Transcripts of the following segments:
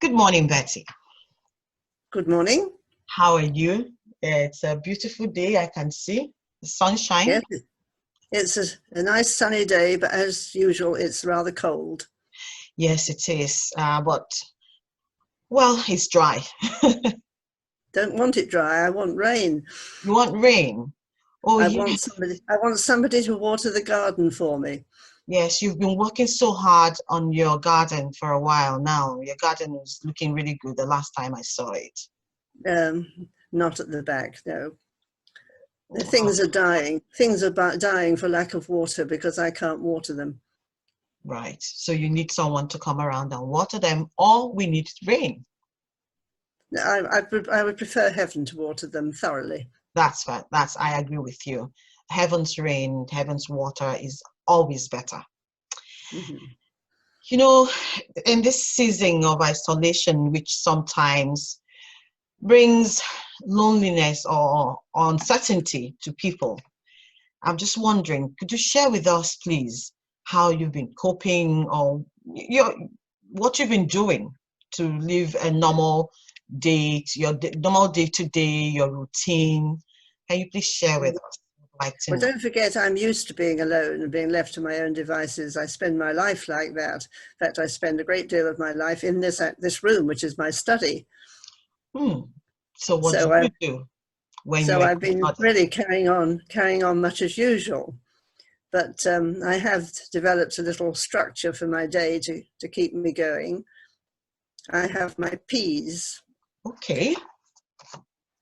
Good morning, Betty. Good morning. How are you? It's a beautiful day, I can see the sunshine. Yes, it's a nice sunny day, but as usual, it's rather cold. Yes, it is. But, well, it's dry. Don't want it dry. I want rain. You want rain? Oh, I yes. want somebody. I want somebody to water the garden for me. Yes, you've been working so hard on your garden for a while now. Your garden is looking really good the last time I saw it. Um, Not at the back, no. The Wow. things are dying. Things are dying for lack of water because I can't water them. Right. So you need someone to come around and water them, or we need rain. I would prefer heaven to water them thoroughly. That's right. I agree with you. Heaven's rain, heaven's water is always better. Mhm. You know, in this season of isolation, which sometimes brings loneliness or uncertainty to people, I'm just wondering, could you share with us, please, how you've been coping or your, what you've been doing to live a normal day, normal day to day, your routine? Can you please share with us? I'd like to Well, know. don't forget, I'm used to being alone and being left to my own devices. I spend my life like that. In fact, I spend a great deal of my life in this room, which is my study. Hmm. So what do So you I've do when so you're I've been studying? really carrying on much as usual. But I have developed a little structure for my day to keep me going. I have my P's Okay.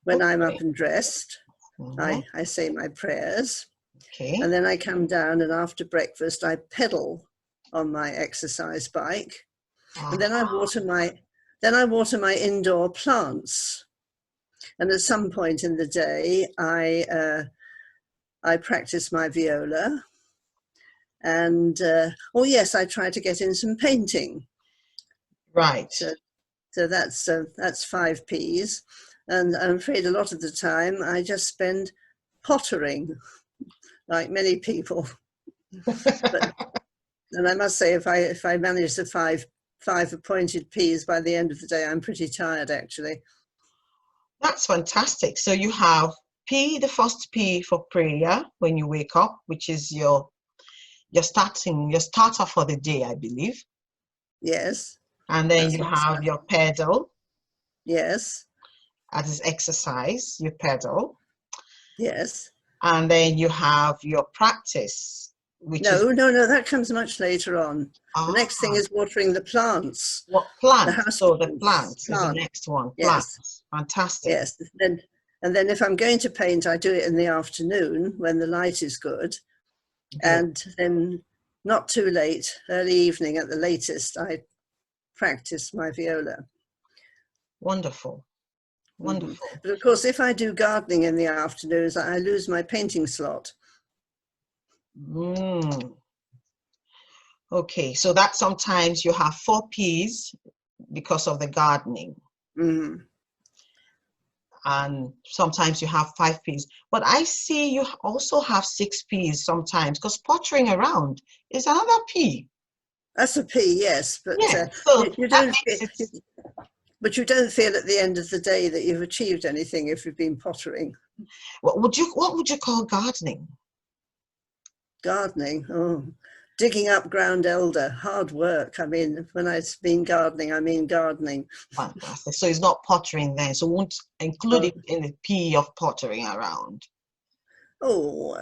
when I'm Okay. up and dressed. Mhm. I say my prayers, Okay. and then I come down, and after breakfast I pedal on my exercise bike, and Ah, then I water my indoor plants. And at some point in the day, I practice my viola, and oh yes, I try to get in some painting. right. So that's five P's, and I'm afraid a lot of the time I just spend pottering, like many people. But and I must say, if I manage the five appointed P's by the end of the day, I'm pretty tired actually. That's fantastic. So you have P, the first P for prayer when you wake up, which is your starter for the day, I believe. Yes, And then that's you my have stuff. your pedal, Yes, that is exercise, you pedal. yes. And then you have your practice, which is No. That comes much later on. The next thing ah, is watering the plants, what the plant? house So the plants. plants is the next one. Yes, Plants. Fantastic. yes. And then if I'm going to paint, I do it in the afternoon when the light is good. Good. And then not too late, early evening at the latest, I practice my viola. Wonderful. Wonderful. But of course, if I do gardening in the afternoons, I lose my painting slot. Mm. Okay, so that sometimes you have four P's because of the gardening, Mm. and sometimes you have five P's. But I see you also have six P's sometimes because pottering around is another P. That's a P, yes, but Yeah, so you that don't. makes it. But you don't feel at the end of the day that you've achieved anything if you've been pottering. What would you call gardening? Gardening, oh, digging up ground elder, hard work. I mean, when I mean gardening, I mean gardening. Fantastic. So it's not pottering then. So won't include Oh, it in the P of pottering around.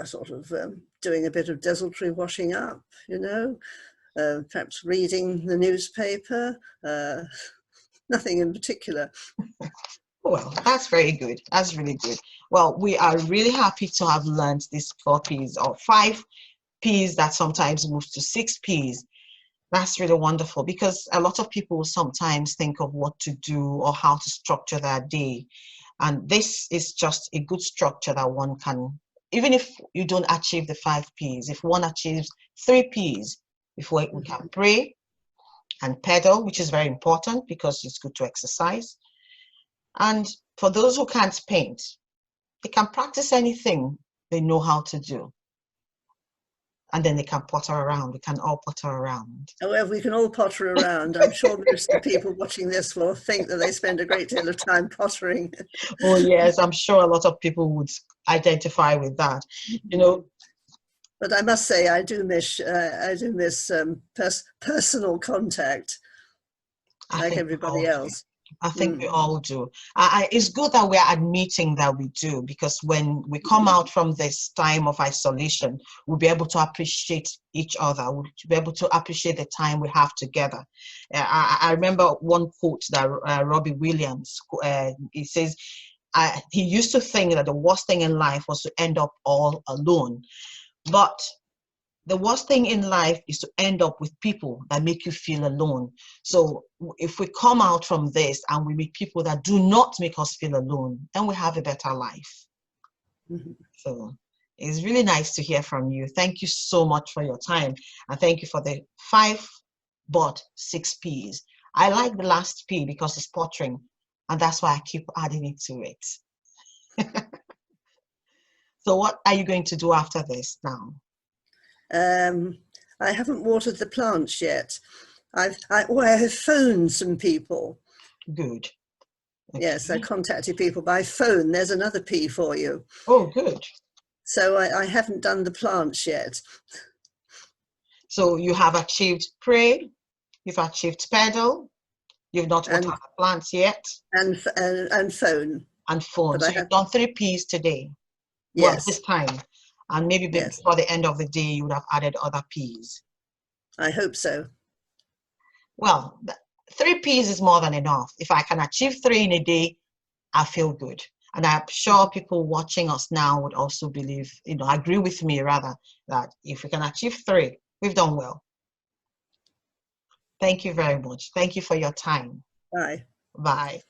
sort of doing a bit of desultory washing up, perhaps reading the newspaper. Nothing in particular. Well, that's very good. That's really good. Well, we are really happy to have learned these four P's or five P's that sometimes moves to six P's. That's really wonderful because a lot of people sometimes think of what to do or how to structure their day. And this is just a good structure that one can, even if you don't achieve the five P's, if one achieves three P's, before we can Mhm. pray and pedal, which is very important because it's good to exercise. And for those who can't paint, they can practice anything they know how to do. and then they can potter around. We can all potter around. However, we can all potter around. I'm sure most of the people watching this will think that they spend a great deal of time pottering. Oh yes, I'm sure a lot of people would identify with that. You know, but I must say I do miss personal contact, like everybody else. I think we all do. It's good that we're admitting that we do, because when we come out from this time of isolation, we'll be able to appreciate each other. We'll be able to appreciate the time we have together. I remember one quote that Robbie Williams, he says, he used to think that the worst thing in life was to end up all alone. But the worst thing in life is to end up with people that make you feel alone. So if we come out from this and we meet people that do not make us feel alone, then we have a better life. Mm-hmm. So it's really nice to hear from you. Thank you so much for your time. And thank you for the 5 but 6 P's. I like the last P because it's pottering, and that's why I keep adding it to it. So what are you going to do after this now? I haven't watered the plants yet. I have phoned some people. Good. Okay. Yes, I contacted people by phone. There's another P for you. Oh, good. So I haven't done the plants yet. So you have achieved pray, you've achieved pedal, you've not watered the plants yet. And phone. And phone. So you've done 3 P's today. Yes. Well, this time. And maybe before the end of the day, you would have added other P's. I hope so. Well, 3 P's is more than enough. If I can achieve 3 in a day, I feel good. And I'm sure people watching us now would also believe, agree with me rather, that if we can achieve 3, we've done well. Thank you very much. Thank you for your time. Bye. Bye.